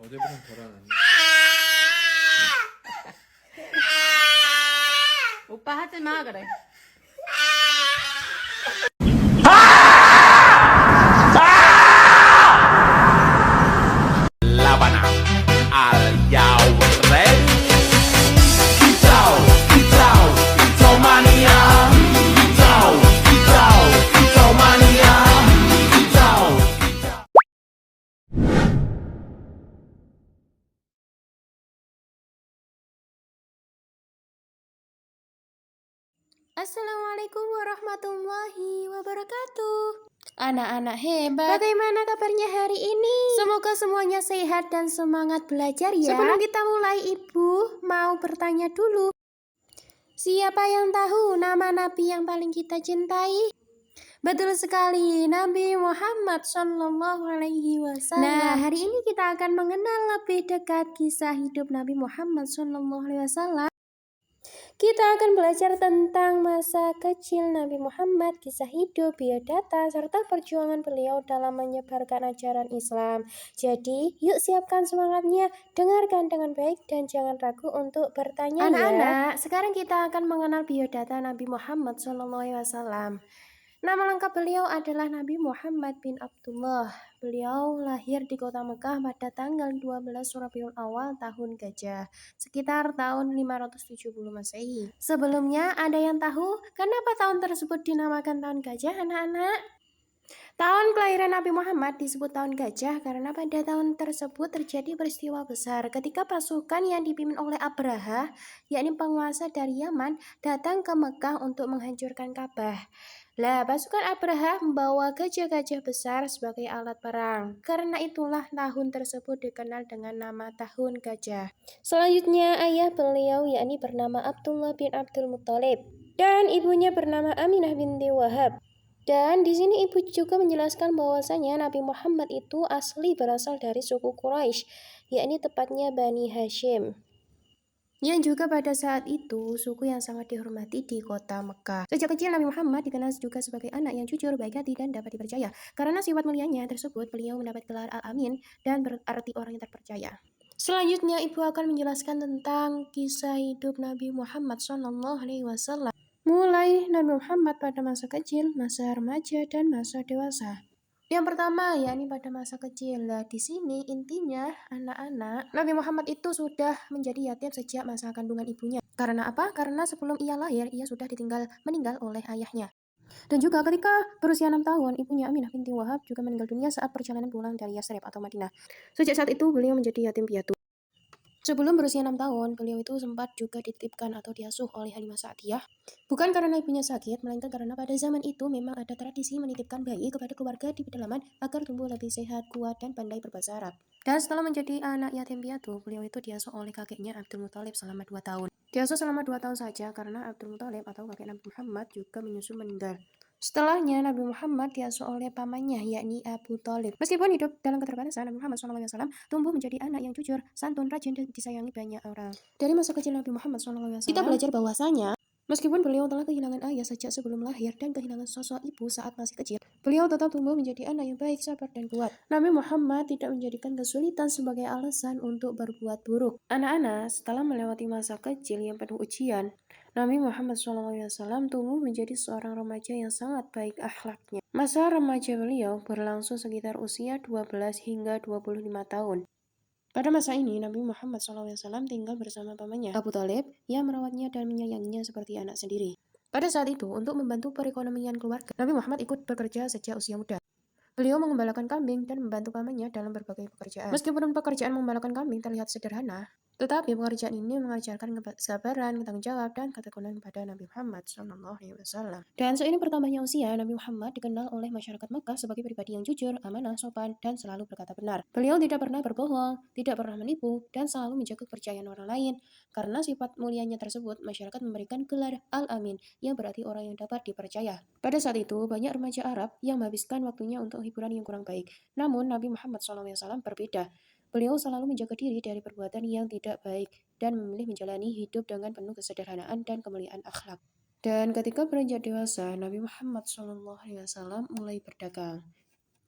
어제보단 덜하네. 오빠 하지 마 그래. Labana al Yaure Kitau, Kitau, Kitau Mania Kitau, Kitau, Kitau Mania Kitau, Kitau. Assalamualaikum warahmatullahi wabarakatuh. Anak-anak hebat, Bagaimana kabarnya hari ini? semoga semuanya sehat dan semangat belajar ya. Sebelum kita mulai, Ibu mau bertanya dulu. Siapa yang tahu nama Nabi yang paling kita cintai? Betul sekali, Nabi Muhammad Shallallahu Alaihi Wasallam. Nah, hari ini kita akan mengenal lebih dekat kisah hidup Nabi Muhammad Shallallahu Alaihi Wasallam. Kita akan belajar tentang masa kecil Nabi Muhammad, kisah hidup, biodata, serta perjuangan beliau dalam menyebarkan ajaran Islam. Jadi, yuk siapkan semangatnya, dengarkan dengan baik dan jangan ragu untuk bertanya. Anak-anak, sekarang kita akan mengenal biodata Nabi Muhammad SAW. Nama lengkap beliau adalah Nabi Muhammad bin Abdullah. Beliau lahir di kota Mekah pada tanggal 12 Rabiul Awal tahun Gajah, sekitar tahun 570 Masehi. Sebelumnya, ada yang tahu kenapa tahun tersebut dinamakan tahun Gajah, anak-anak? Tahun kelahiran Nabi Muhammad disebut tahun gajah karena pada tahun tersebut terjadi peristiwa besar ketika pasukan yang dipimpin oleh Abraha, yakni penguasa dari Yaman, datang ke Mekah untuk menghancurkan Ka'bah. Lah, pasukan Abraha membawa gajah-gajah besar sebagai alat perang. Karena itulah tahun tersebut dikenal dengan nama tahun gajah. Selanjutnya, ayah beliau yakni bernama Abdullah bin Abdul Muthalib dan ibunya bernama Aminah binti Wahab. Dan di sini ibu juga menjelaskan bahwasanya Nabi Muhammad itu asli berasal dari suku Quraisy, yakni tepatnya Bani Hashim, yang juga pada saat itu suku yang sangat dihormati di kota Mekah. Sejak kecil Nabi Muhammad dikenal juga sebagai anak yang jujur, baik hati, dan dapat dipercaya. Karena sifat mulianya tersebut, beliau mendapat gelar Al-Amin dan berarti orang yang terpercaya. Selanjutnya, ibu akan menjelaskan tentang kisah hidup Nabi Muhammad SAW. Mulai Nabi Muhammad pada masa kecil, masa remaja, dan masa dewasa. Yang pertama, yakni pada masa kecil. Nah, di sini intinya anak-anak, Nabi Muhammad itu sudah menjadi yatim sejak masa kandungan ibunya. Karena apa? Karena sebelum ia lahir, ia sudah meninggal oleh ayahnya. Dan juga ketika berusia 6 tahun, ibunya Aminah binti Wahab juga meninggal dunia saat perjalanan pulang dari Yasrib atau Madinah. Sejak saat itu, beliau menjadi yatim piatu. Sebelum berusia 6 tahun, beliau itu sempat juga dititipkan atau diasuh oleh Halimah Sa'diyah. Bukan karena ibunya sakit, melainkan karena pada zaman itu memang ada tradisi menitipkan bayi kepada keluarga di pedalaman agar tumbuh lebih sehat, kuat, dan pandai berbahasa Arab. Dan setelah menjadi anak yatim piatu, beliau itu diasuh oleh kakeknya Abdul Muthalib selama 2 tahun. Diasuh selama 2 tahun saja karena Abdul Muthalib atau kakek Nabi Muhammad juga menyusul meninggal. Setelahnya, Nabi Muhammad diasuh oleh pamannya, yakni Abu Thalib. Meskipun hidup dalam keterbatasan, Nabi Muhammad SAW tumbuh menjadi anak yang jujur, santun, rajin, dan disayangi banyak orang. Dari masa kecil Nabi Muhammad SAW, kita belajar bahwasanya meskipun beliau telah kehilangan ayah sejak sebelum lahir dan kehilangan sosok ibu saat masih kecil, beliau tetap tumbuh menjadi anak yang baik, sabar, dan kuat. Nabi Muhammad tidak menjadikan kesulitan sebagai alasan untuk berbuat buruk. Anak-anak, setelah melewati masa kecil yang penuh ujian, Nabi Muhammad SAW tumbuh menjadi seorang remaja yang sangat baik akhlaknya. Masa remaja beliau berlangsung sekitar usia 12 hingga 25 tahun. Pada masa ini, Nabi Muhammad SAW tinggal bersama pamannya, Abu Thalib, yang merawatnya dan menyayanginya seperti anak sendiri. Pada saat itu, untuk membantu perekonomian keluarga, Nabi Muhammad ikut bekerja sejak usia muda. Beliau mengembalakan kambing dan membantu pamannya dalam berbagai pekerjaan. Meskipun pekerjaan mengembalakan kambing terlihat sederhana, tetapi pekerjaan ini mengajarkan kesabaran, tanggung jawab, dan ketekunan kepada Nabi Muhammad SAW. Dan seiring bertambahnya usia, Nabi Muhammad dikenal oleh masyarakat Mekah sebagai pribadi yang jujur, amanah, sopan, dan selalu berkata benar. Beliau tidak pernah berbohong, tidak pernah menipu, dan selalu menjaga kepercayaan orang lain. Karena sifat mulianya tersebut, masyarakat memberikan gelar Al-Amin, yang berarti orang yang dapat dipercaya. Pada saat itu, banyak remaja Arab yang menghabiskan waktunya untuk hiburan yang kurang baik. Namun, Nabi Muhammad SAW berbeda. Beliau selalu menjaga diri dari perbuatan yang tidak baik dan memilih menjalani hidup dengan penuh kesederhanaan dan kemuliaan akhlak. Dan ketika beranjak dewasa, Nabi Muhammad SAW mulai berdagang.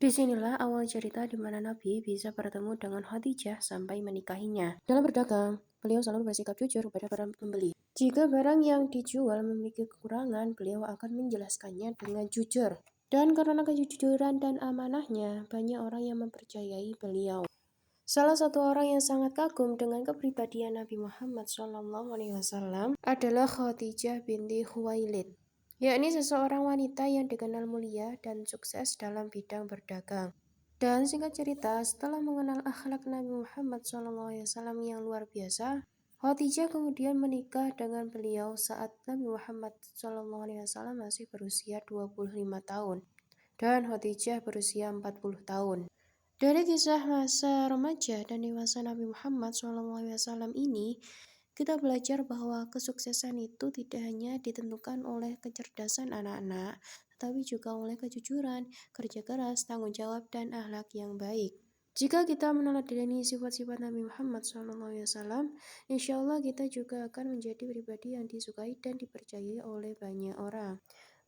Disinilah awal cerita di mana Nabi bisa bertemu dengan Khadijah sampai menikahinya. Dalam berdagang, beliau selalu bersikap jujur pada para pembeli. Jika barang yang dijual memiliki kekurangan, beliau akan menjelaskannya dengan jujur. Dan karena kejujuran dan amanahnya, banyak orang yang mempercayai beliau. Salah satu orang yang sangat kagum dengan kepribadian Nabi Muhammad SAW adalah Khadijah binti Khuwailid, yakni seseorang wanita yang dikenal mulia dan sukses dalam bidang berdagang. Dan singkat cerita, setelah mengenal akhlak Nabi Muhammad SAW yang luar biasa, Khadijah kemudian menikah dengan beliau saat Nabi Muhammad SAW masih berusia 25 tahun dan Khadijah berusia 40 tahun. Dari kisah masa remaja dan dewasa Nabi Muhammad SAW ini, kita belajar bahwa kesuksesan itu tidak hanya ditentukan oleh kecerdasan anak-anak, tetapi juga oleh kejujuran, kerja keras, tanggung jawab, dan akhlak yang baik. Jika kita meneladani sifat-sifat Nabi Muhammad SAW, insya Allah kita juga akan menjadi pribadi yang disukai dan dipercayai oleh banyak orang.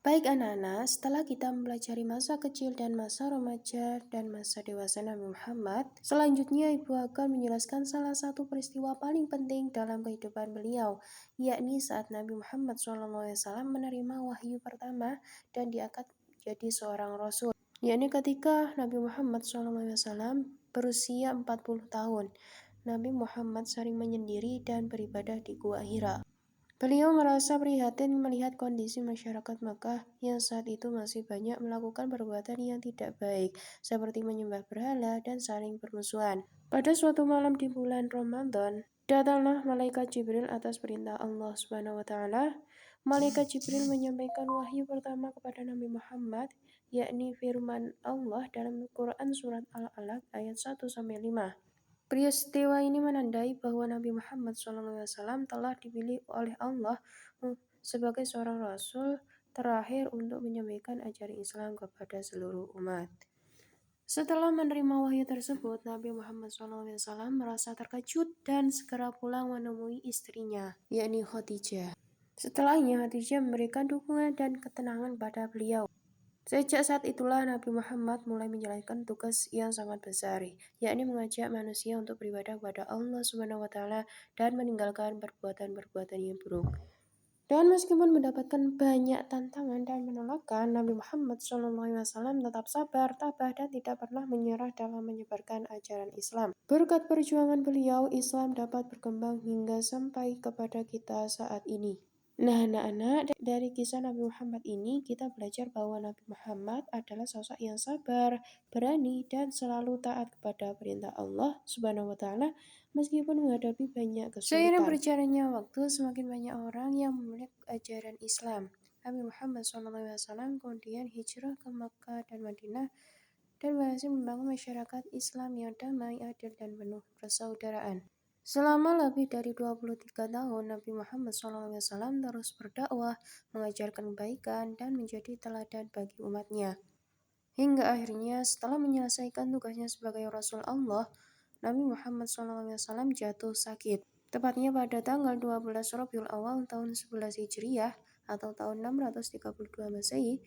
Baik anak-anak, setelah kita mempelajari masa kecil dan masa remaja dan masa dewasa Nabi Muhammad, selanjutnya Ibu akan menjelaskan salah satu peristiwa paling penting dalam kehidupan beliau, yakni saat Nabi Muhammad SAW menerima wahyu pertama dan diangkat jadi seorang Rasul, yakni ketika Nabi Muhammad SAW berusia 40 tahun. Nabi Muhammad sering menyendiri dan beribadah di Gua Hira. Beliau merasa prihatin melihat kondisi masyarakat Makkah yang saat itu masih banyak melakukan perbuatan yang tidak baik, seperti menyembah berhala dan saling bermusuhan. Pada suatu malam di bulan Ramadan, datanglah malaikat Jibril atas perintah Allah Subhanahu wa taala. Malaikat Jibril menyampaikan wahyu pertama kepada Nabi Muhammad, yakni firman Allah dalam Quran surat Al-Alaq ayat 1-5. Peristiwa ini menandai bahwa Nabi Muhammad SAW telah dipilih oleh Allah sebagai seorang Rasul terakhir untuk menyampaikan ajaran Islam kepada seluruh umat. Setelah menerima wahyu tersebut, Nabi Muhammad SAW merasa terkejut dan segera pulang menemui istrinya, yakni Khadijah. Setelahnya, Khadijah memberikan dukungan dan ketenangan pada beliau. Sejak saat itulah Nabi Muhammad mulai menjalankan tugas yang sangat besar, yakni mengajak manusia untuk beribadah kepada Allah Subhanahu wa taala dan meninggalkan perbuatan-perbuatan yang buruk. Dan meskipun mendapatkan banyak tantangan dan penolakan, Nabi Muhammad SAW tetap sabar, tabah, dan tidak pernah menyerah dalam menyebarkan ajaran Islam. Berkat perjuangan beliau, Islam dapat berkembang hingga sampai kepada kita saat ini. Nah, anak-anak, dari kisah Nabi Muhammad ini kita belajar bahwa Nabi Muhammad adalah sosok yang sabar, berani, dan selalu taat kepada perintah Allah Subhanahu wa taala meskipun menghadapi banyak kesulitan. Seiring berjalannya waktu, semakin banyak orang yang memeluk ajaran Islam. Nabi Muhammad SAW kemudian hijrah ke Makkah dan Madinah dan berhasil membangun masyarakat Islam yang damai, adil, dan penuh persaudaraan. Selama lebih dari 23 tahun, Nabi Muhammad SAW terus berdakwah, mengajarkan kebaikan, dan menjadi teladan bagi umatnya. Hingga akhirnya setelah menyelesaikan tugasnya sebagai Rasul Allah, Nabi Muhammad SAW jatuh sakit. Tepatnya pada tanggal 12 Rabiul Awal tahun 11 Hijriah atau tahun 632 Masehi,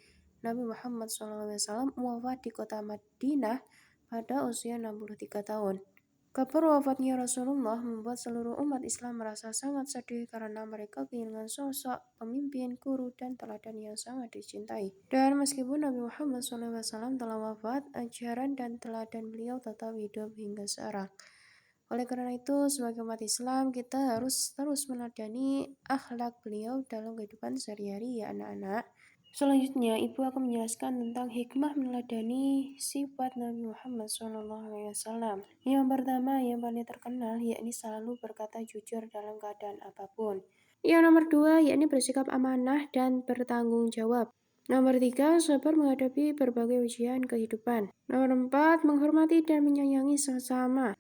Nabi Muhammad SAW wafat di kota Madinah pada usia 63 tahun. Kabar wafatnya Rasulullah membuat seluruh umat Islam merasa sangat sedih karena mereka kehilangan sosok pemimpin, guru, dan teladan yang sangat dicintai. Dan meskipun Nabi Muhammad SAW telah wafat, ajaran dan teladan beliau tetap hidup hingga sekarang. Oleh karena itu, sebagai umat Islam, kita harus terus meneladani akhlak beliau dalam kehidupan sehari-hari ya anak-anak. Selanjutnya, Ibu akan menjelaskan tentang hikmah meneladani sifat Nabi Muhammad SAW. Yang pertama, yang paling terkenal, yakni selalu berkata jujur dalam keadaan apapun. Yang nomor dua, yakni bersikap amanah dan bertanggung jawab. Nomor tiga, sabar menghadapi berbagai ujian kehidupan. Nomor empat, menghormati dan menyayangi sesama.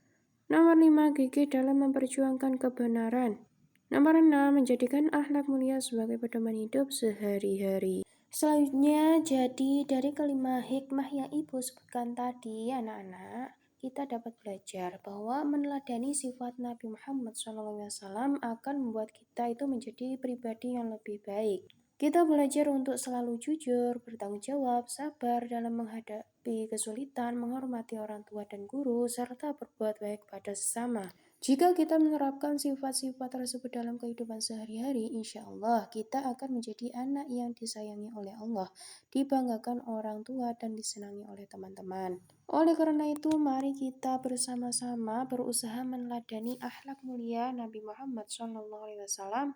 Nomor lima, gigih dalam memperjuangkan kebenaran. Nomor enam, menjadikan akhlak mulia sebagai pedoman hidup sehari-hari. Selanjutnya, jadi dari kelima hikmah yang Ibu sebutkan tadi, anak-anak, kita dapat belajar bahwa meneladani sifat Nabi Muhammad SAW akan membuat kita itu menjadi pribadi yang lebih baik. Kita belajar untuk selalu jujur, bertanggung jawab, sabar dalam menghadapi kesulitan, menghormati orang tua dan guru, serta berbuat baik pada sesama. Jika kita menerapkan sifat-sifat tersebut dalam kehidupan sehari-hari, insya Allah kita akan menjadi anak yang disayangi oleh Allah, dibanggakan orang tua dan disenangi oleh teman-teman. Oleh karena itu, mari kita bersama-sama berusaha meneladani akhlak mulia Nabi Muhammad SAW,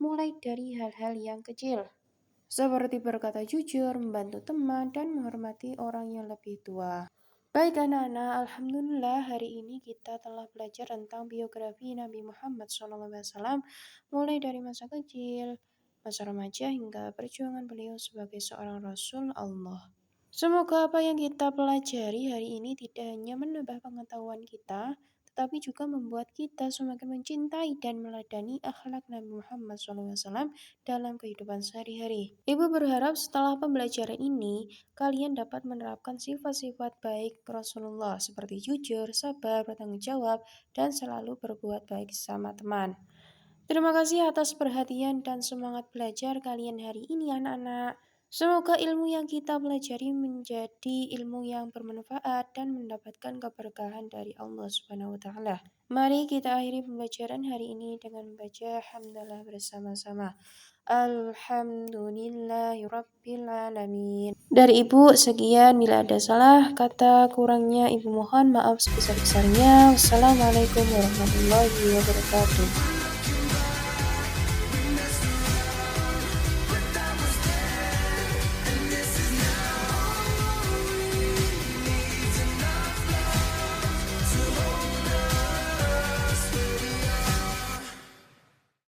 mulai dari hal-hal yang kecil, seperti berkata jujur, membantu teman, dan menghormati orang yang lebih tua. Baik anak-anak, Alhamdulillah hari ini kita telah belajar tentang biografi Nabi Muhammad SAW, mulai dari masa kecil, masa remaja, hingga perjuangan beliau sebagai seorang Rasul Allah. Semoga apa yang kita pelajari hari ini tidak hanya menambah pengetahuan kita, tetapi juga membuat kita semakin mencintai dan meladani akhlak Nabi Muhammad SAW dalam kehidupan sehari-hari. Ibu berharap setelah pembelajaran ini, kalian dapat menerapkan sifat-sifat baik Rasulullah seperti jujur, sabar, bertanggung jawab, dan selalu berbuat baik sama teman. Terima kasih atas perhatian dan semangat belajar kalian hari ini anak-anak. Semoga ilmu yang kita pelajari menjadi ilmu yang bermanfaat dan mendapatkan keberkahan dari Allah Subhanahu wa taala. Mari kita akhiri pembelajaran hari ini dengan membaca hamdalah bersama-sama. Alhamdulillahirrabbilalamin. Dari Ibu sekian, bila ada salah kata kurangnya Ibu mohon maaf sebesar-besarnya. Wassalamualaikum warahmatullahi wabarakatuh.